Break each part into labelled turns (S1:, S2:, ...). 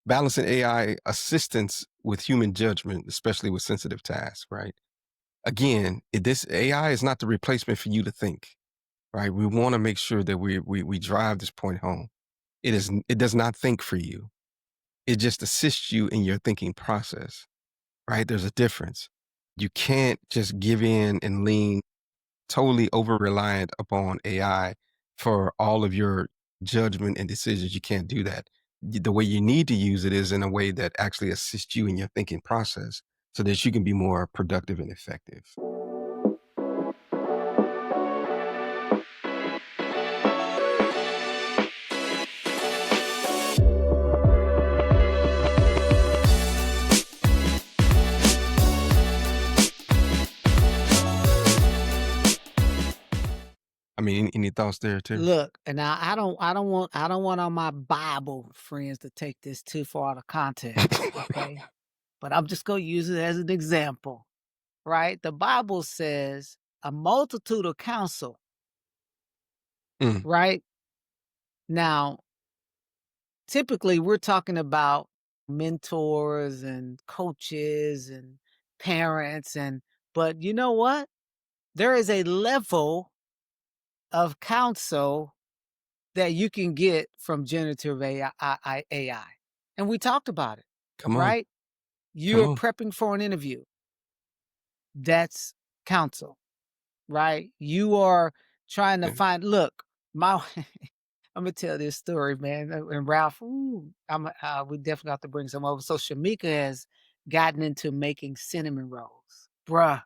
S1: balancing AI assistance with human judgment, especially with sensitive tasks, right? Again, this AI is not the replacement for you to think, right? We want to make sure that we drive this point home. It does not think for you. It just assists you in your thinking process, right? There's a difference. You can't just give in and lean totally over reliant upon AI for all of your judgment and decisions. You can't do that. The way you need to use it is in a way that actually assists you in your thinking process so that you can be more productive and effective. I mean, any thoughts there, Terry?
S2: Look, and now I don't want all my Bible friends to take this too far out of context, okay? But I'm just gonna use it as an example, right? The Bible says a multitude of counsel,
S1: Mm,
S2: right? Now, typically we're talking about mentors and coaches and parents but you know what? There is a level of counsel that you can get from generative AI. And we talked about it,
S1: come on,
S2: right?
S1: come
S2: You're
S1: on.
S2: prepping for an interview. That's counsel, right? You are trying to
S1: Yeah.
S2: find, look, my, I'm gonna tell this story, man. And Ralph, we definitely have to bring some over. So Shamika has gotten into making cinnamon rolls. Bruh,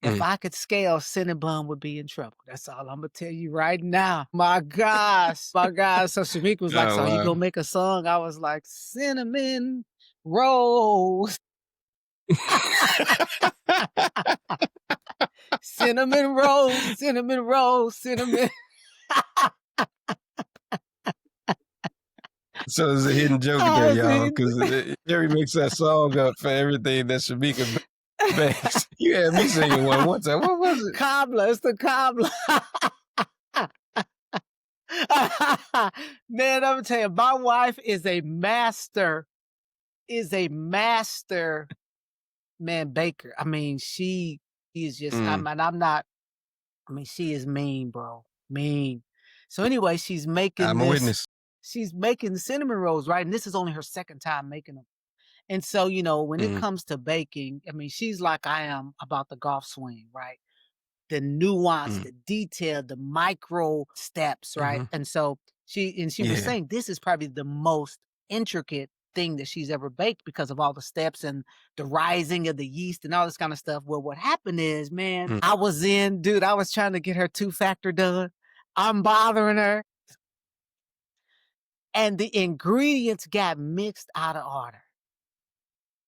S2: if
S1: Mm.
S2: I could scale, Cinnabon would be in trouble. That's all I'm gonna tell you right now. My gosh, my gosh. So Shamika was like,
S1: Oh,
S2: "So you
S1: wow.
S2: gonna make a song?" I was like, "Cinnamon rolls, cinnamon rolls, cinnamon rolls, cinnamon."
S1: So there's a hidden joke there,
S2: I
S1: y'all,
S2: said,
S1: because Terry makes that song up for everything that Shamika makes. You had me singing one time. What was it?
S2: "Cobbler, it's the cobbler." Man, I'm gonna tell you, my wife is a master, man, baker. I mean, she is just,
S1: Mm,
S2: she is mean, bro. Mean. So anyway,
S1: I'm a witness.
S2: she's making cinnamon rolls, right? And this is only her second time making them. And so, when it
S1: Mm,
S2: comes to baking, I mean, she's like I am about the golf swing, right? The nuance,
S1: mm,
S2: the detail, the micro steps, right?
S1: mhm.
S2: And so she was
S1: Yeah.
S2: saying this is probably the most intricate thing that she's ever baked because of all the steps and the rising of the yeast and all this kind of stuff. Well, what happened is, man,
S1: Mm,
S2: I was trying to get her two-factor done. I'm bothering her. And the ingredients got mixed out of order.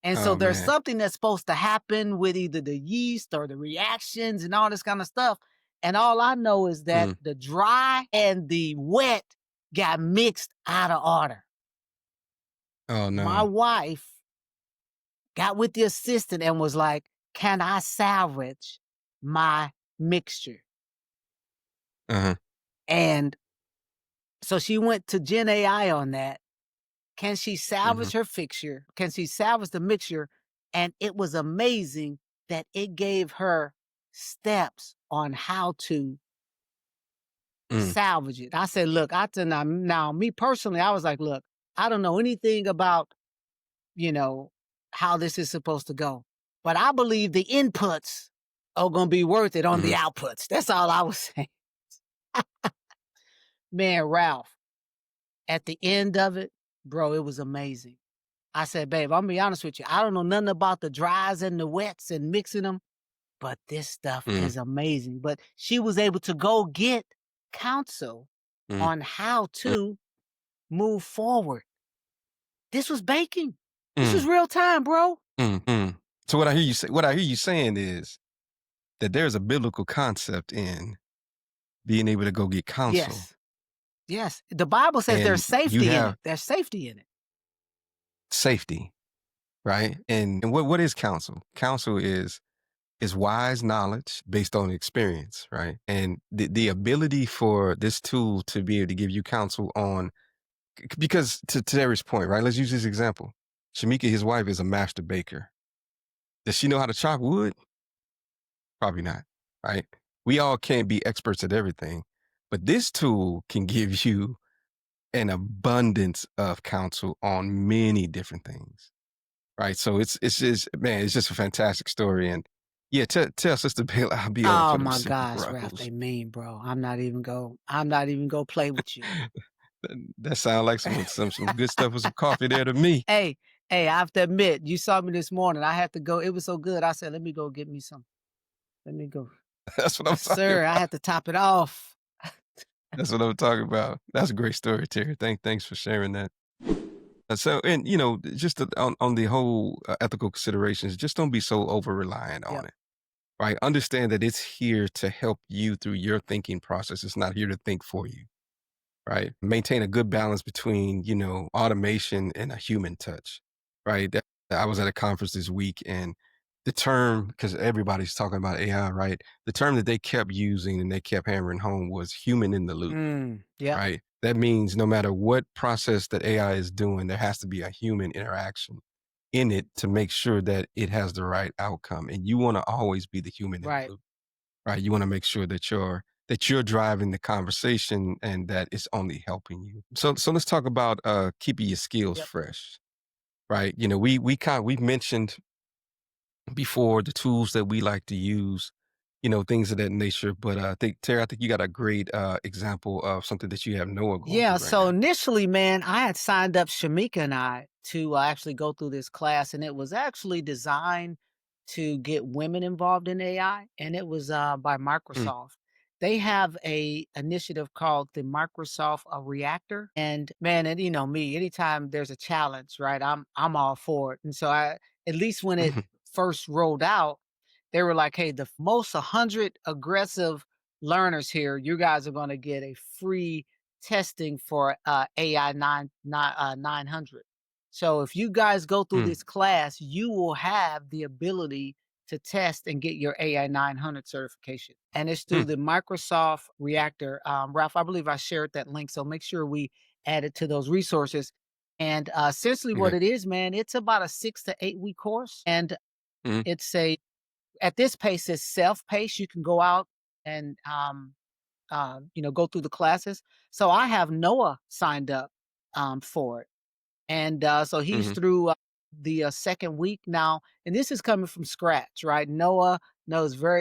S2: And so
S1: oh,
S2: there's
S1: man.
S2: something that's supposed to happen with either the yeast or the reactions and all this kind of stuff. And all I know is that
S1: Mm,
S2: the dry and the wet got mixed out of order.
S1: oh,
S2: My
S1: no.
S2: wife got with the assistant and was like, "Can I salvage my mixture?"
S1: Uh-huh.
S2: And so she went to Gen AI on that. Can she
S1: Mhm.
S2: salvage her fixture? Can she salvage the mixture? And it was amazing that it gave her steps on how to
S1: Mm,
S2: salvage it. I said, look, I said, now, me personally, I was like, look, I don't know anything about, you know, how this is supposed to go, but I believe the inputs are going to be worth it on the
S1: mhm.
S2: outputs. That's all I was saying. Man, Ralph, at the end of it, bro, it was amazing. I said, babe, I'm gonna be honest with you. I don't know nothing about the dries and the wets and mixing them, but this stuff
S1: Mm,
S2: is amazing. But she was able to go get counsel
S1: mm,
S2: on how
S1: mm,
S2: to move forward. This was baking. This was
S1: mm,
S2: real time, bro.
S1: mm. So what I hear you saying is that there's a biblical concept in being able to go get counsel,
S2: Yes. Yes. The Bible says there's
S1: and you
S2: safety in
S1: have
S2: it. There's safety in it.
S1: safety, right? And what is counsel? Counsel is wise knowledge based on experience, right? And the ability for this tool to be able to give you counsel on Because to Terry's point, right? Let's use this example. Shamika, his wife, is a master baker. Does she know how to chop wood? Probably not, right? We all can't be experts at everything, but this tool can give you an abundance of counsel on many different things, right? So it's just, man, it's just a fantastic story. And yeah, tell Sister Bill I'll be over
S2: Oh
S1: for them
S2: my
S1: super
S2: gosh, Ralph,
S1: gruggles.
S2: they mean, bro. I'm not even go play with you.
S1: That sounds like some good stuff with some coffee there to me.
S2: Hey, hey, I have to admit, you saw me this morning. I had to go. It was so good. I said, let me go get me some. Let me go.
S1: That's what I'm
S2: Yes,
S1: talking
S2: sir. I
S1: about.
S2: had to top it off.
S1: That's what I'm talking about. That's a great story, Terry. Thanks for sharing that. So, and just on the whole ethical considerations, just don't be so over reliant on
S2: Yep.
S1: it, right? Understand that it's here to help you through your thinking process. It's not here to think for you, right? Maintain a good balance between, automation and a human touch, right? I was at a conference this week, and the term, because everybody's talking about AI, right? The term that they kept using and they kept hammering home was human in the loop,
S2: Yep.
S1: right? That means no matter what process that AI is doing, there has to be a human interaction in it to make sure that it has the right outcome. And you want to always be the human in the
S2: Right.
S1: loop, right? You want to make sure that you're driving the conversation and that it's only helping you. So let's talk about keeping your skills
S2: Yep.
S1: fresh, right? We've mentioned before the tools that we like to use, things of that nature. But I think you got a great example of something that you have Noah going
S2: Yeah,
S1: through right
S2: so
S1: now.
S2: initially, man, I had signed up Shamika and I to actually go through this class, and it was actually designed to get women involved in AI, and it was by
S1: Mm,
S2: Microsoft. They have a initiative called the Microsoft Reactor, and man, and you know me, anytime there's a challenge, right, I'm all for it. And so at least when it
S1: mhm,
S2: first rolled out, they were like, "Hey, the most 100 aggressive learners here, you guys are going to get a free testing for AI 900. So if you guys go through
S1: mm,
S2: this class, you will have the ability to test and get your AI 900 certification. And it's through
S1: mm.
S2: the Microsoft Reactor. Ralph, I believe I shared that link. So make sure we add it to those resources. And essentially, what
S1: Okay.
S2: it is, man, it's about a 6 to 8 week course. And
S1: Mm,
S2: it's at this pace, it's self paced. You can go out and go through the classes. So I have Noah signed up for it. And so he's
S1: mhm,
S2: through the second week now. And this is coming from scratch, right? Noah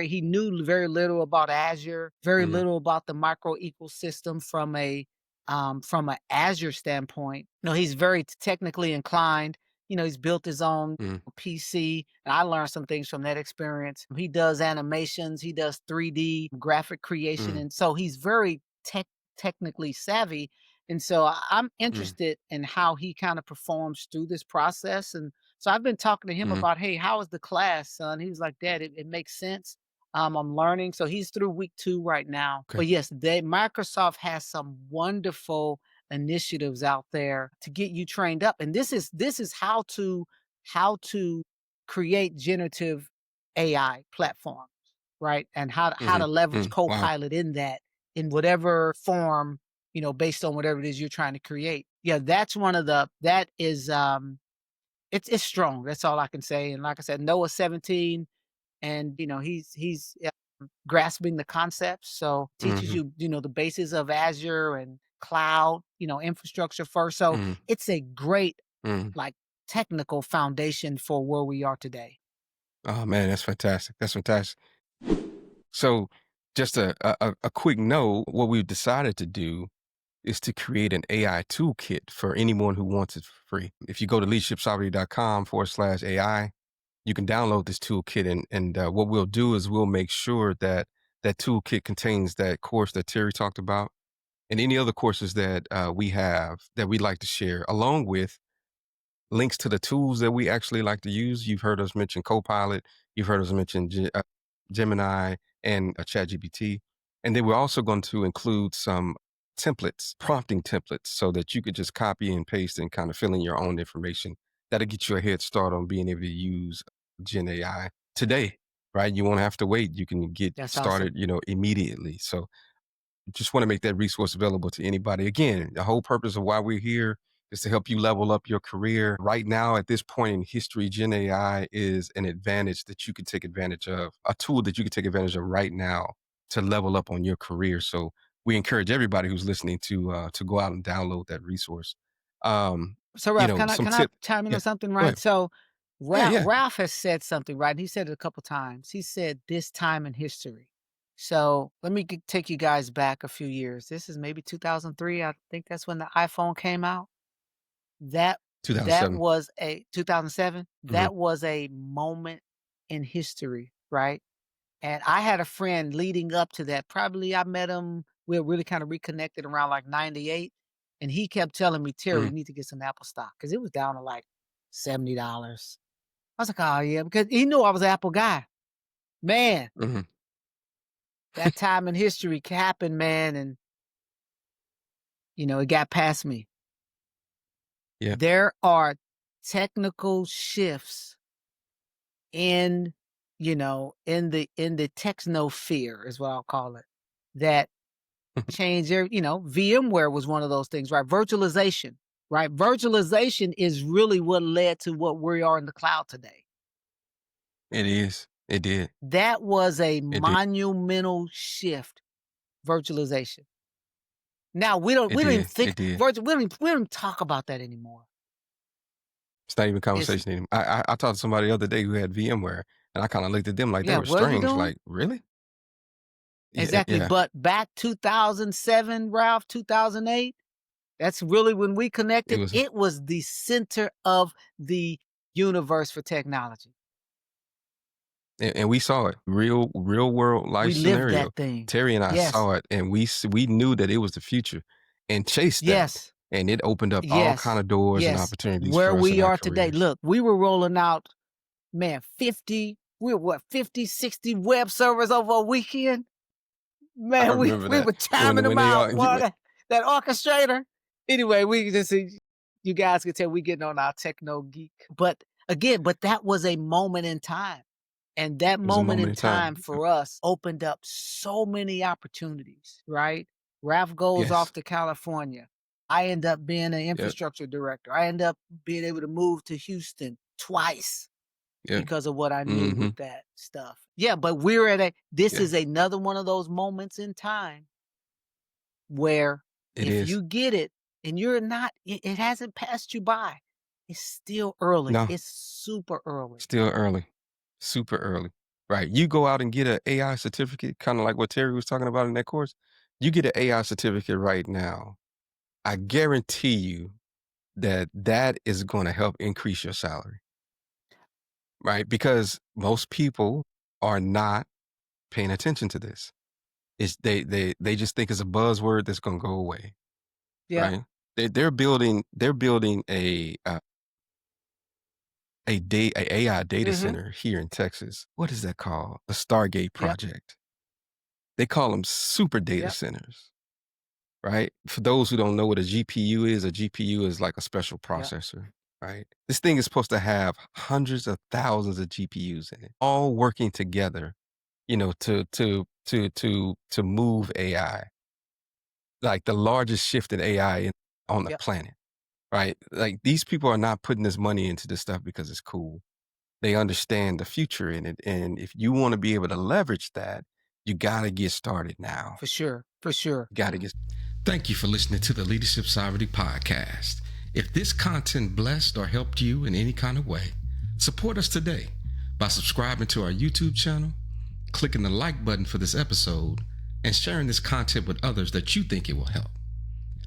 S2: he knew very little about Azure, very
S1: mhm,
S2: little about the micro ecosystem from an Azure standpoint. He's very technically inclined. He's built his own
S1: mm,
S2: PC, and I learned some things from that experience. He does animations, he does 3D graphic creation,
S1: mm,
S2: and so he's very technically savvy. And so I'm
S1: mm,
S2: interested in how he kind of performs through this process. And so I've been talking to him
S1: mhm.
S2: about, hey, how is the class, son? He was like, Dad, it makes sense. I'm learning. So he's through week 2 right now.
S1: Okay.
S2: But yes, Microsoft has some wonderful initiatives out there to get you trained up. And this is how to create generative AI platforms, right? And how to
S1: Mhm,
S2: leverage
S1: wow.
S2: Copilot in that in whatever form, based on whatever it is you're trying to create. Yeah, that is it's strong. That's all I can say. And like I said, Noah's 17, and he's grasping the concepts. So teaches
S1: Mhm,
S2: you the basis of Azure and cloud, infrastructure first. So
S1: mhm,
S2: it's a great
S1: mhm.
S2: like technical foundation for where we are today.
S1: Oh man, that's fantastic. That's fantastic. So, just a quick note, what we've decided to do is to create an AI toolkit for anyone who wants it for free. If you go to leadershipsovereignty.com/AI, you can download this toolkit, and what we'll do is we'll make sure that that toolkit contains that course that Terry talked about and any other courses that we have that we'd like to share, along with links to the tools that we actually like to use. You've heard us mention Copilot. You've heard us mention Gemini and ChatGPT. And then we're also going to include some templates, prompting templates, so that you could just copy and paste and kind of fill in your own information. That'll get you a head start on being able to use Gen AI today, right? You won't have to wait. You can get
S2: That's awesome.
S1: started, immediately. So just want to make that resource available to anybody. Again, the whole purpose of why we're here is to help you level up your career. Right now, at this point in history, Gen AI is an advantage that you can take advantage of, a tool that you can take advantage of right now to level up on your career. So we encourage everybody who's listening to go out and download that resource. Um,
S2: So Ralph,
S1: some
S2: can I
S1: tip.
S2: chime in
S1: Yeah,
S2: on something,
S1: go
S2: right?
S1: ahead.
S2: So
S1: Yeah, yeah.
S2: Ralph has said something, right? And he said it a couple times. He said this time in history. So let me take you guys back a few years. This is maybe 2003. I think that's when the iPhone came out. That that
S1: 2007.
S2: was a 2007.
S1: Hmm.
S2: That was a moment in history, right? And I had a friend leading up to that. Probably I met him, we were really kind of reconnected around like 98. And he kept telling me, Terry,
S1: Hmm.
S2: you need to get some Apple stock because it was down to like $70. I was like, oh yeah, because he knew I was an Apple guy. Man,
S1: Hmm.
S2: that time in history happened, man, and it got past me.
S1: Yeah.
S2: There are technical shifts in, in the technosphere is what I'll call it, that change their, VMware was one of those things, right? Virtualization, right? Virtualization is really what led to what we are in the cloud today.
S1: It is. It did.
S2: That was a
S1: It did.
S2: monumental shift, virtualization. Now we don't
S1: It
S2: we don't even
S1: did. It
S2: think
S1: did.
S2: we don't even talk about that anymore.
S1: It's not even a
S2: It's
S1: conversation anymore. I talked to somebody the other day who had VMware, and I kind of looked at them like they
S2: yeah,
S1: were
S2: what are you
S1: strange.
S2: doing?
S1: Like, really? Yeah,
S2: Exactly.
S1: yeah.
S2: But back 2007, Ralph, 2008, that's really when we
S1: It
S2: connected.
S1: was,
S2: It was the center of the universe for technology.
S1: and we saw it, real world life
S2: We lived
S1: scenario.
S2: that thing.
S1: Terry and I
S2: Yes.
S1: saw it, and we knew that it was the future, and chased that,
S2: Yes.
S1: and it opened up all kind
S2: Yes.
S1: of doors and
S2: Yes.
S1: opportunities
S2: Where
S1: for us in
S2: we
S1: our
S2: are today.
S1: careers.
S2: Look, we were rolling out, man, 50, we were what, 50, 60 web servers over a weekend?
S1: I
S2: Man, we
S1: remember
S2: we
S1: that
S2: were timing
S1: when
S2: them
S1: they
S2: out,
S1: all
S2: boy, that orchestrator. Anyway, we just you guys can tell we getting on our techno geek. But again, that was a moment in time. And that
S1: it was a
S2: moment
S1: moment
S2: in
S1: in
S2: time
S1: time.
S2: for us opened up so many opportunities, right? Ralph goes
S1: Yes.
S2: off to California. I end up being an
S1: Yep.
S2: infrastructure director. I end up being able to move to Houston twice
S1: Yep.
S2: because of what I knew
S1: Hmm.
S2: with that stuff. Yeah, but this
S1: Yeah.
S2: is another one of those moments in time where
S1: It
S2: if
S1: is.
S2: you get it and you're not, it hasn't passed you by. It's still early.
S1: No.
S2: It's super early.
S1: Still early, super early, right? You go out and get an AI certificate, kind of like what Terry was talking about in that course. You get an AI certificate right now. I guarantee you that that is going to help increase your salary, right? Because most people are not paying attention to this. It's they just think it's a buzzword that's going to go away,
S2: Yeah.
S1: right? They're building a AI data
S2: Mm-hmm.
S1: center here in Texas. What is that called? The Stargate
S2: Yep.
S1: project. They call them super data
S2: Yep.
S1: centers, right? For those who don't know what a GPU is like a special
S2: Yep.
S1: processor, right? This thing is supposed to have hundreds of thousands of GPUs in it, all working together, to move AI, like the largest shift in AI on the
S2: Yep.
S1: planet, right? Like these people are not putting this money into this stuff because it's cool. They understand the future in it. And if you want to be able to leverage that, you got to get started now.
S2: For sure. For sure.
S1: You got to get. Thank you for listening to the Leadership Sovereignty Podcast. If this content blessed or helped you in any kind of way, support us today by subscribing to our YouTube channel, clicking the like button for this episode, and sharing this content with others that you think it will help.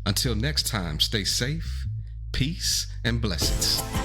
S1: Until next time, stay safe, peace, and blessings.